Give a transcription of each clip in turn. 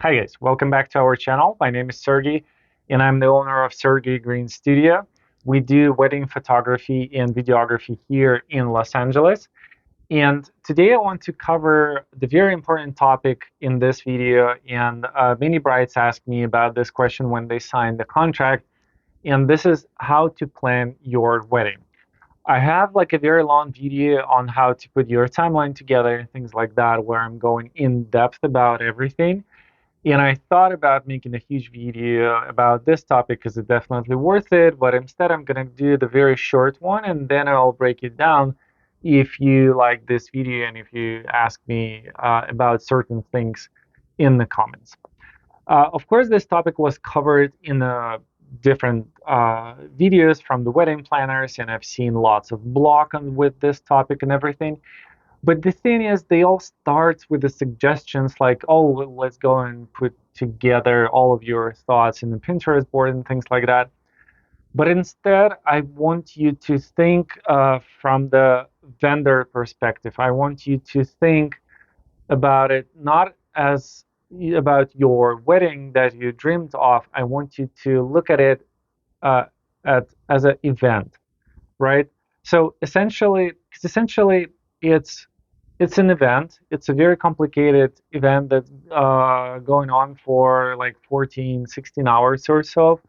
Hi guys, welcome back to our channel. My name is Sergey and I'm the owner of Sergey Green Studio. We do wedding photography and videography here in Los Angeles. And today I want to cover the very important topic in this video. And many brides ask me about this question when they sign the contract. And this is how to plan your wedding. I have like a very long video on how to put your timeline together and things like that, where I'm going in depth about everything. And I thought about making a huge video about this topic because it's definitely worth it, but instead I'm going to do the very short one and then I'll break it down if you like this video and if you ask me about certain things in the comments. Of course, this topic was covered in different videos from the wedding planners, and I've seen lots of blog on with this topic and everything. But the thing is, they all start with the suggestions like, oh, well, let's go and put together all of your thoughts in the Pinterest board and things like that. But instead, I want you to think from the vendor perspective. I want you to think about it not as about your wedding that you dreamed of. I want you to look at it uh, as an event, right? So essentially, it's it's an event. It's a very complicated event that's going on for like 14, 16 hours or so.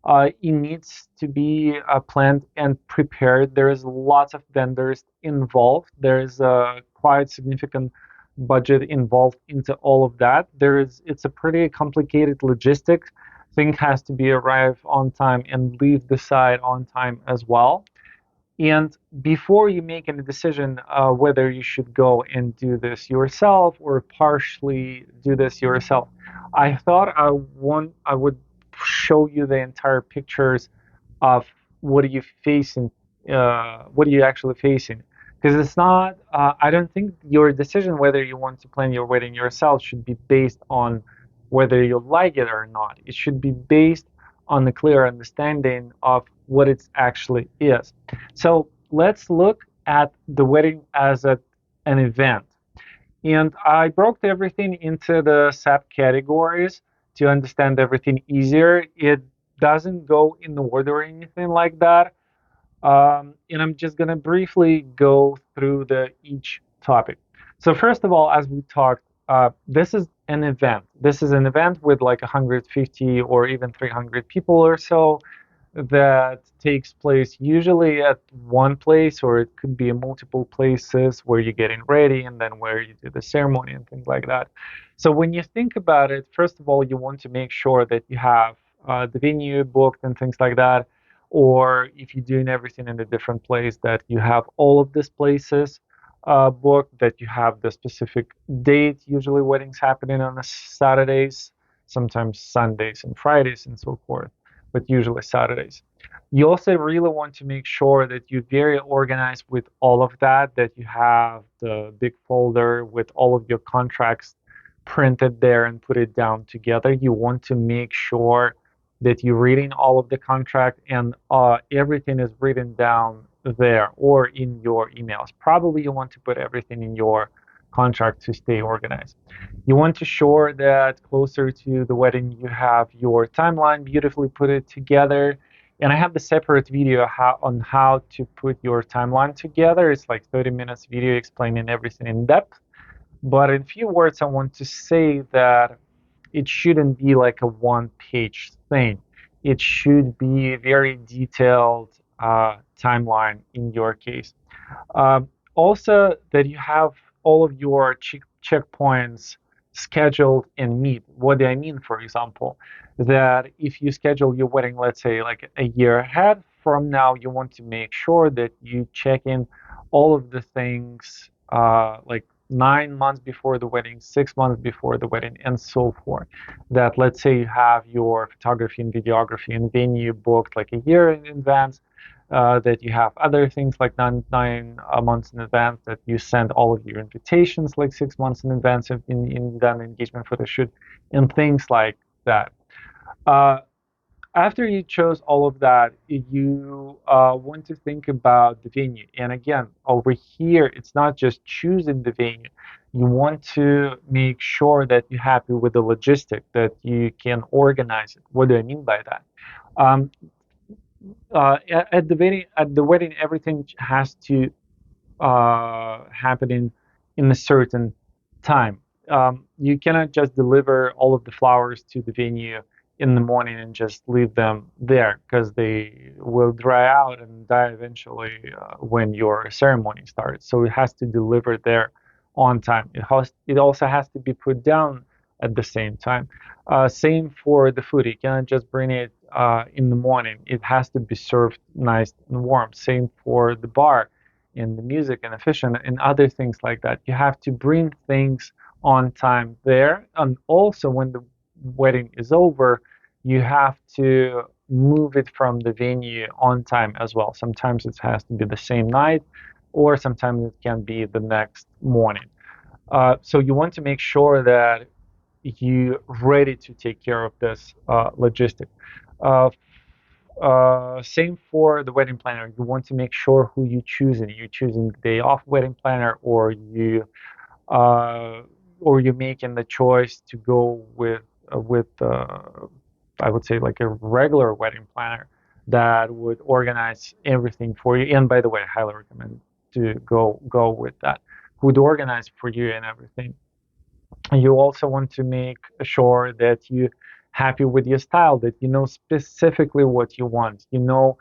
It needs to be planned and prepared. There's lots of vendors involved. There's a quite significant budget involved into all of that. It's a pretty complicated logistics. Thing has to be arrive on time and leave the site on time as well. And before you make any decision whether you should go and do this yourself or partially do this yourself, I thought I would show you the entire pictures of what are you facing, what are you actually facing. Because it's not, I don't think your decision whether you want to plan your wedding yourself should be based on whether you like it or not. It should be based on a clear understanding of what it actually is. So let's look at the wedding as an event. And I broke everything into the subcategories to understand everything easier. It doesn't go in order or anything like that. And I'm just going to briefly go through each topic. So first of all, as we talked, this is an event. This is an event with like 150 or even 300 people or so that takes place usually at one place, or it could be in multiple places where you're getting ready and then where you do the ceremony and things like that. So when you think about it, first of all, you want to make sure that you have the venue booked and things like that. Or if you're doing everything in a different place, that you have all of these places booked, that you have the specific date. Usually weddings happening on Saturdays, sometimes Sundays and Fridays and so forth, but usually Saturdays. You also really want to make sure that you're very organized with all of that, that you have the big folder with all of your contracts printed there and put it down together. You want to make sure that you're reading all of the contract and everything is written down there or in your emails. Probably you want to put everything in your contract to stay organized. You want to ensure that closer to the wedding you have your timeline beautifully put it together. And I have the separate video on how to put your timeline together. It's like 30 minutes video explaining everything in depth. But in few words, I want to say that it shouldn't be like a one-page thing. It should be a very detailed timeline in your case. Also, that you have all of your checkpoints scheduled and meet. What do I mean, for example? That if you schedule your wedding, let's say like a year ahead from now, you want to make sure that you check in all of the things like 9 months before the wedding, 6 months before the wedding, and so forth. That let's say you have your photography and videography and venue booked like a year in advance, that you have other things like nine months in advance, that you send all of your invitations like 6 months in advance in done engagement photo shoot, and things like that. Uh, After you chose all of that, you want to think about the venue. And again, over here, it's not just choosing the venue. You want to make sure that you're happy with the logistic, that you can organize it. What do I mean by that? Um, at the wedding, everything has to happening in a certain time. You cannot just deliver all of the flowers to the venue in the morning and just leave them there because they will dry out and die eventually when your ceremony starts. So it has to deliver there on time. It also has to be put down at the same time. Same for the food. You cannot just bring it in the morning. It has to be served nice and warm. Same for the bar in the music and the fashion and other things like that. You have to bring things on time there. And also, when the wedding is over, you have to move it from the venue on time as well. Sometimes it has to be the same night, or sometimes it can be the next morning. So you want to make sure that you're ready to take care of this logistic. Uh, Same for the wedding planner. You want to make sure who you choosing. You're choosing the day off wedding planner, uh, or you're making the choice to go with I would say like a regular wedding planner that would organize everything for you. And by the way, I highly recommend to go with that. Who would organize for you and everything. You also want to make sure that you're happy with your style, that you know specifically what you want. You know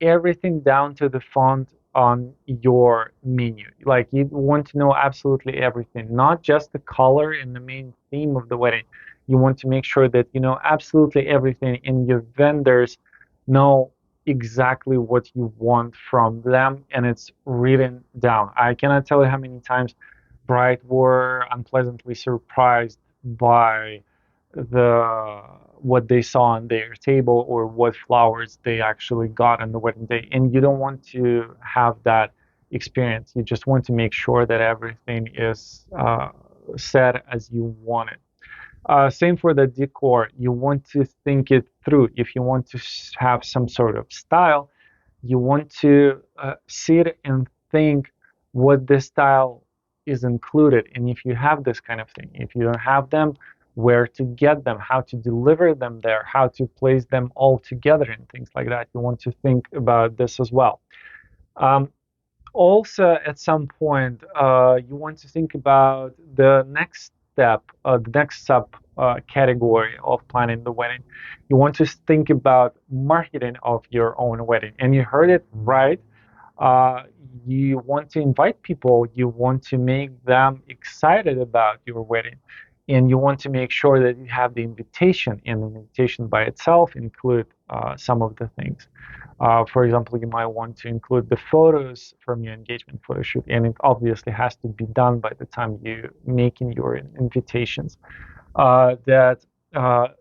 everything down to the font on your menu. Like you want to know absolutely everything, not just the color and the main theme of the wedding. You want to make sure that you know absolutely everything, and your vendors know exactly what you want from them, and it's written down. I cannot tell you how many times bride were unpleasantly surprised by the what they saw on their table or what flowers they actually got on the wedding day. And you don't want to have that experience. You just want to make sure that everything is set as you want it. Same for the decor. You want to think it through. If you want to have some sort of style, you want to sit and think what this style is included. And if you have this kind of thing, if you don't have them, where to get them, how to deliver them there, how to place them all together, and things like that. You want to think about this as well. Um, Also, at some point, you want to think about the next step, the next sub category of planning the wedding. You want to think about marketing of your own wedding. And you heard it right. Uh, you want to invite people, you want to make them excited about your wedding, and you want to make sure that you have the invitation, and the invitation by itself include some of the things. For example, you might want to include the photos from your engagement photo shoot, and it obviously has to be done by the time you making your invitations. That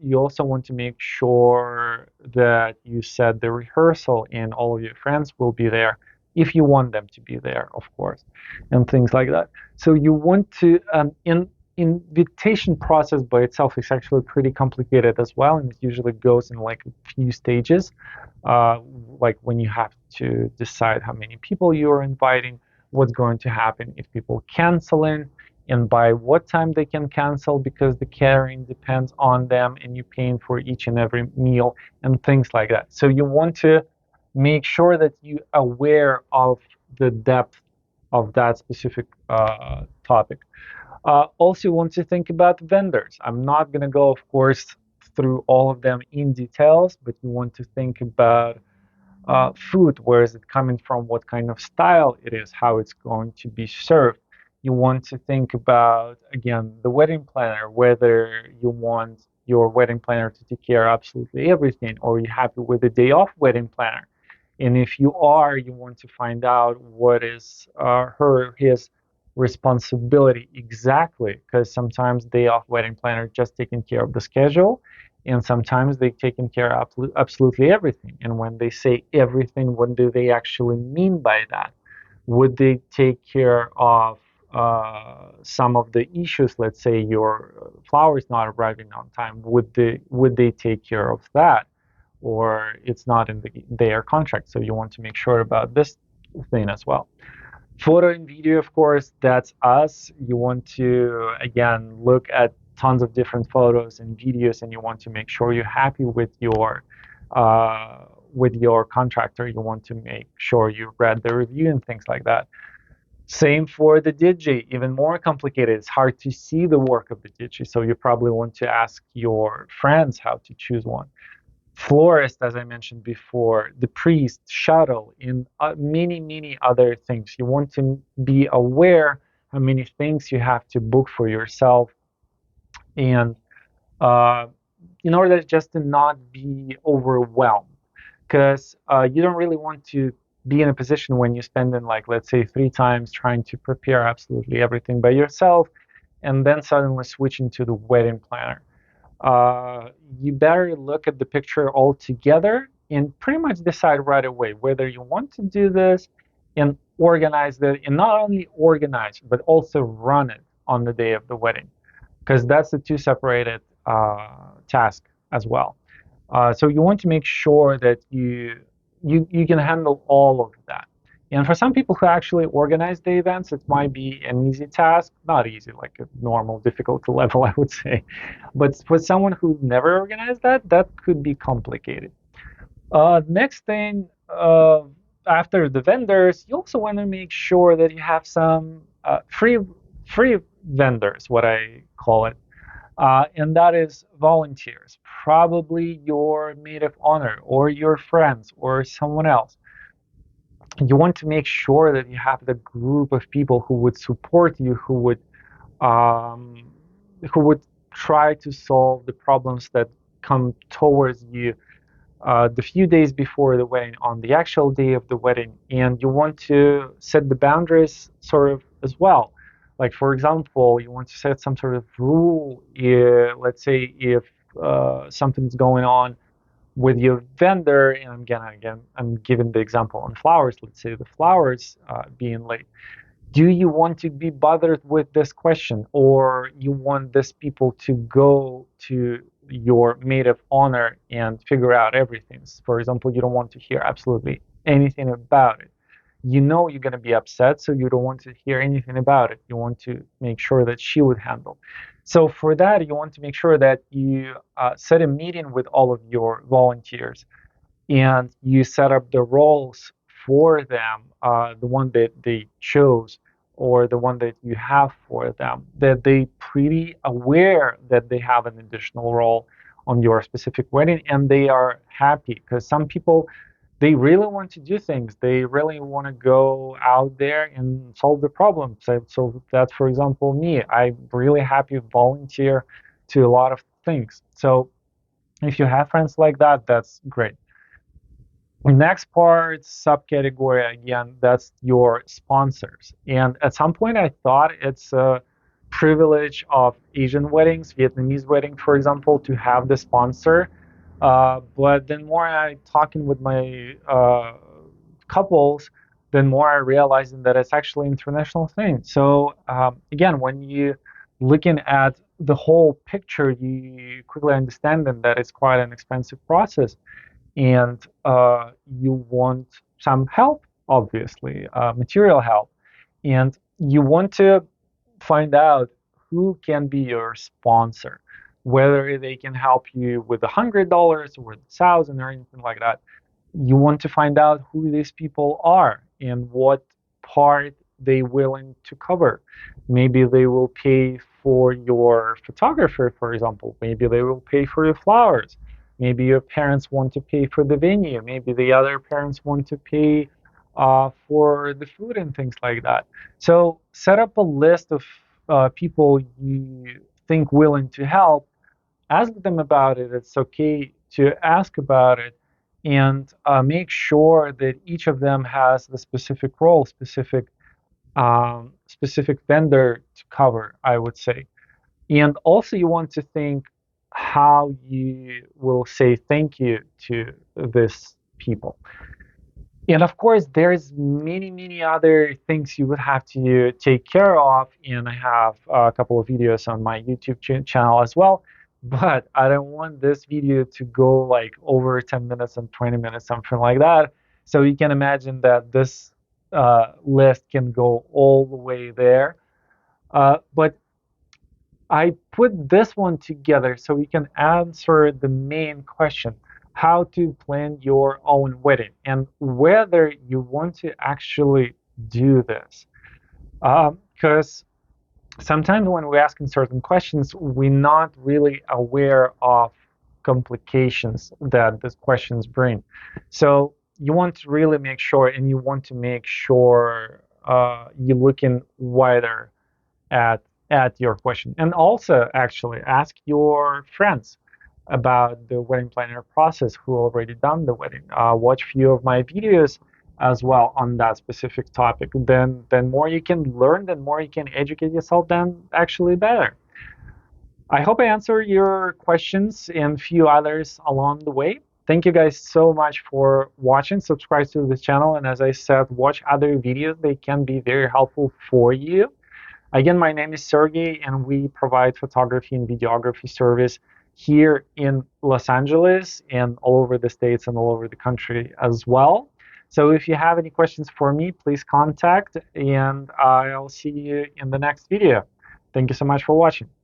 You also want to make sure that you set the rehearsal and all of your friends will be there if you want them to be there, of course, and things like that. So you want to invitation process by itself is actually pretty complicated as well, and it usually goes in like a few stages. Uh, like when you have to decide how many people you're inviting, what's going to happen if people cancel in, and by what time they can cancel because the catering depends on them and you're paying for each and every meal and things like that. So you want to make sure that you're aware of the depth of that specific topic. Also, want to think about vendors. I'm not going to go, of course, through all of them in details, but you want to think about food, where is it coming from, what kind of style it is, how it's going to be served. You want to think about, again, the wedding planner, whether you want your wedding planner to take care of absolutely everything, or you're happy with the day off wedding planner. And if you are, you want to find out what is his responsibility exactly, because sometimes day off wedding planner just taking care of the schedule, and sometimes they taking care of absolutely everything. And when they say everything, what do they actually mean by that? Would they take care of some of the issues. Let's say your flower is not arriving on time. Would they take care of that, or it's not in their contract? So you want to make sure about this thing as well. Photo and video, of course, that's us. You want to, again, look at tons of different photos and videos, and you want to make sure you're happy with your contractor. You want to make sure you read the review and things like that. Same for the digi, even more complicated. It's hard to see the work of the digi, so you probably want to ask your friends how to choose one. Florist, as I mentioned before, the priest, shuttle, and many, many other things. You want to be aware how many things you have to book for yourself, and uh, in order just to not be overwhelmed, because you don't really want to be in a position when you spend in, like, let's say 3 times trying to prepare absolutely everything by yourself, and then suddenly switching to the wedding planner. You better look at the picture all together and pretty much decide right away whether you want to do this and organize it, and not only organize, but also run it on the day of the wedding, because that's the two separated tasks as well. So you want to make sure that you can handle all of that. And for some people who actually organize the events, it might be an easy task, not easy, like a normal difficulty level, I would say. But for someone who never organized that, that could be complicated. Next thing, after the vendors, you also want to make sure that you have some free vendors, what I call it, and that is volunteers, probably your maid of honor or your friends or someone else. You want to make sure that you have the group of people who would support you, um, who would try to solve the problems that come towards you the few days before the wedding, on the actual day of the wedding, and you want to set the boundaries sort of as well. Like, for example, you want to set some sort of rule. Let's say if something's going on with your vendor, and again, I'm giving the example on flowers. Let's say the flowers being late. Do you want to be bothered with this question, or you want these people to go to your maid of honor and figure out everything? For example, you don't want to hear absolutely anything about it. You know you're going to be upset, so you don't want to hear anything about it. You want to make sure that she would handle. So for that, you want to make sure that you set a meeting with all of your volunteers, and you set up the roles for them, the one that they chose or the one that you have for them, that they pretty aware that they have an additional role on your specific wedding, and they are happy, because some people, they really want to do things. They really want to go out there and solve the problem. So that's, for example, me. I'm really happy to volunteer to a lot of things. So if you have friends like that, that's great. Next part, subcategory, again, that's your sponsors. And at some point, I thought it's a privilege of Asian weddings, Vietnamese wedding, for example, to have the sponsor. But then more I talking with my couples, then more I realizing that it's actually an international thing. So again, when you looking at the whole picture, you quickly understand that it's quite an expensive process, and you want some help, obviously, material help, and you want to find out who can be your sponsor, whether they can help you with $100 or 1,000 or anything like that. You want to find out who these people are and what part they willing to cover. Maybe they will pay for your photographer, for example. Maybe they will pay for your flowers. Maybe your parents want to pay for the venue. Maybe the other parents want to pay for the food and things like that. So set up a list of people you think willing to help. Ask them about it. It's okay to ask about it, and make sure that each of them has the specific role, specific vendor to cover, I would say. And also, you want to think how you will say thank you to this people. And of course, there's many other things you would have to take care of. And I have a couple of videos on my YouTube channel as well. But I don't want this video to go like over 10 minutes and 20 minutes, something like that. So you can imagine that this list can go all the way there. But I put this one together so we can answer the main question, how to plan your own wedding and whether you want to actually do this. Because sometimes when we're asking certain questions, we're not really aware of complications that these questions bring. So you want to really make sure, and you want to make sure you're looking wider at your question, and also actually ask your friends about the wedding planner process who already done the wedding. Watch few of my videos as well on that specific topic. Then more you can learn, then more you can educate yourself, then actually better. I hope I answered your questions and few others along the way. Thank you guys so much for watching. Subscribe to the channel, and as I said, watch other videos. They can be very helpful for you. Again, my name is Sergey, and we provide photography and videography service here in Los Angeles and all over the States and all over the country as well. So if you have any questions for me, please contact, and I'll see you in the next video. Thank you so much for watching.